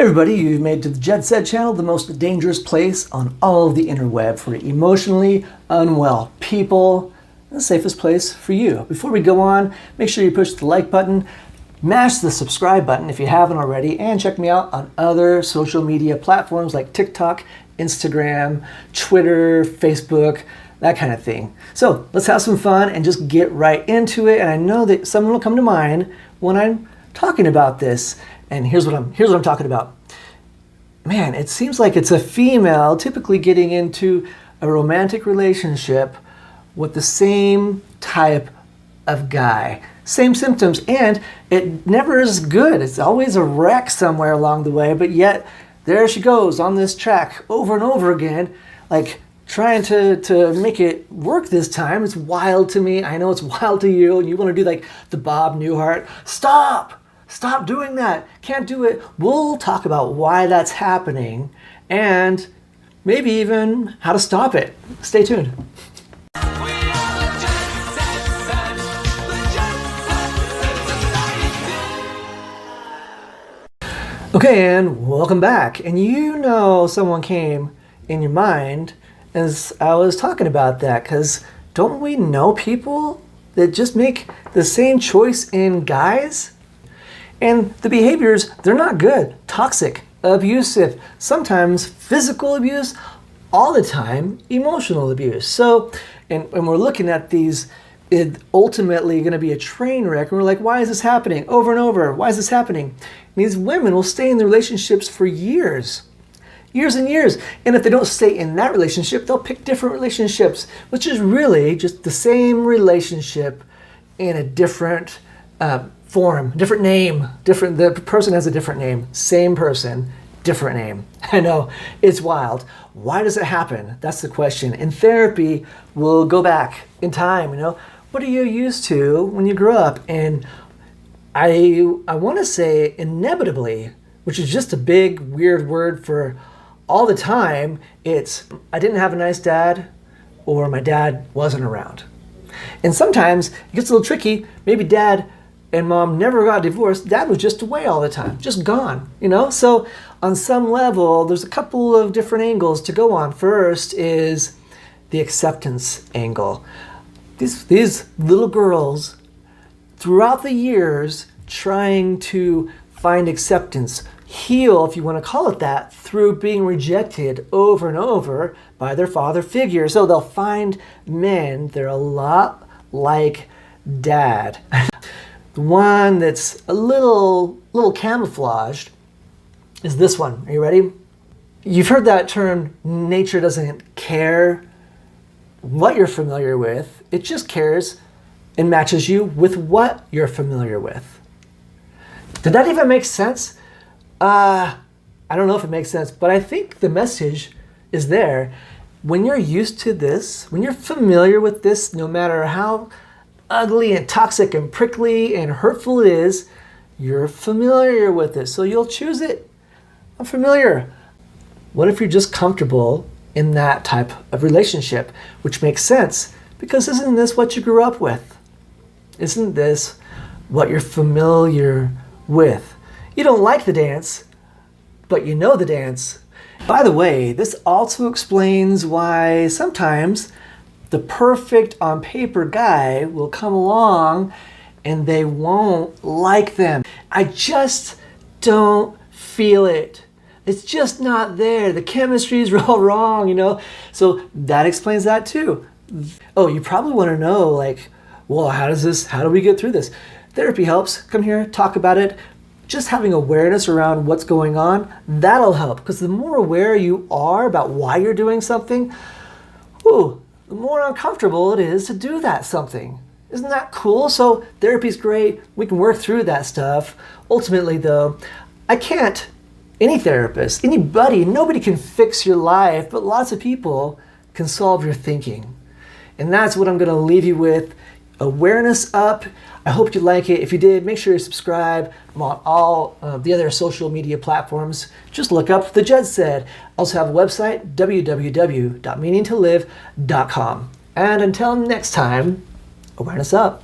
everybody, you've made it to the Jed Said channel, the most dangerous place on all of the interweb for emotionally unwell people, the safest place for you. Before we go on, make sure you push the like button, mash the subscribe button if you haven't already, and check me out on other social media platforms like TikTok, Instagram, Twitter, Facebook, that kind of thing. So let's have some fun and just get right into it. And I know that someone will come to mind when I'm talking about this. And here's what I'm talking about. Man, it seems like it's a female typically getting into a romantic relationship with the same type of guy. Same symptoms, and it never is good. It's always a wreck somewhere along the way, but yet there she goes on this track over and over again, like trying to make it work this time. It's wild to me. I know it's wild to you, and you want to do like the Bob Newhart. Stop doing that. Can't do it. We'll talk about why that's happening and maybe even how to stop it. Stay tuned. Okay, and welcome back. And you know someone came in your mind as I was talking about that, because don't we know people that just make the same choice in guys? And the behaviors, they're not good. Toxic, abusive, sometimes physical abuse, all the time emotional abuse. So, and we're looking at these, it's ultimately going to be a train wreck. And we're like, why is this happening over and over? Why is this happening? And these women will stay in the relationships for years and years. And if they don't stay in that relationship, they'll pick different relationships, which is really just the same relationship in a different form, different name, the person has a different name, same person, different name. I know, it's wild. Why does it happen? That's the question. In therapy, we'll go back in time, what are you used to when you grew up? And I want to say inevitably, which is just a big weird word for all the time, it's I didn't have a nice dad, or my dad wasn't around. And sometimes it gets a little tricky. Maybe dad and mom never got divorced. Dad was just away all the time, just gone, So on some level, there's a couple of different angles to go on. First is the acceptance angle. These little girls, throughout the years, trying to find acceptance, heal, if you want to call it that, through being rejected over and over by their father figure. So they'll find men, they're a lot like dad. The one that's a little camouflaged is this one. Are you ready? You've heard that term, nature doesn't care what you're familiar with. It just cares and matches you with what you're familiar with. Did that even make sense? I don't know if it makes sense, but I think the message is there. When you're used to this, when you're familiar with this, no matter how ugly and toxic and prickly and hurtful it is, you're familiar with it, so you'll choose it. I'm familiar. What if you're just comfortable in that type of relationship, which makes sense, because isn't this what you grew up with? Isn't this what you're familiar with? You don't like the dance, but you know the dance. By the way, this also explains why sometimes the perfect on paper guy will come along and they won't like them. I just don't feel it. It's just not there. The chemistry is all wrong, So that explains that too. Oh, you probably want to know, like, well, how do we get through this? Therapy helps. Come here, talk about it. Just having awareness around what's going on, that'll help. Because the more aware you are about why you're doing something, the more uncomfortable it is to do that something. Isn't that cool? So therapy's great. We can work through that stuff. Ultimately, though, any therapist, nobody can fix your life, but lots of people can solve your thinking. And that's what I'm going to leave you with. Awareness up. I hope you like it. If you did, make sure you subscribe. I'm on all the other social media platforms. Just look up The Jed Said. I also have a website, www.meaningtolive.com. And until next time, awareness up.